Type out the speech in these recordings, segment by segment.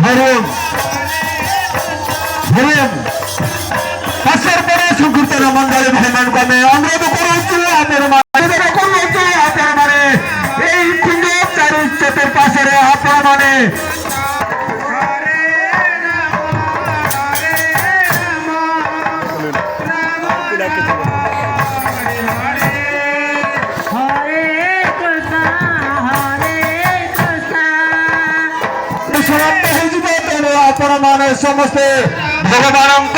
হরিম হরিম পাশের পরে সুকীর্তন মন্ডলী ভ্রমণ করে অনুরোধ করছি আপনার মানে এই কুণ্ড চারি চতুর্পাশের আপনার মানে ଆପଣ ମାନେ ସମସ୍ତେ ଭଗବାନଙ୍କ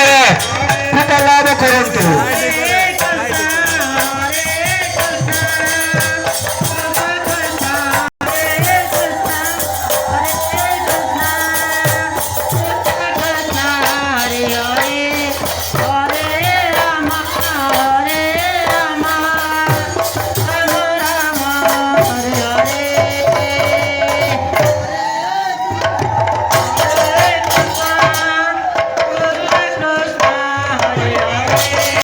କୃପା ଲାଭ କରନ୍ତୁ।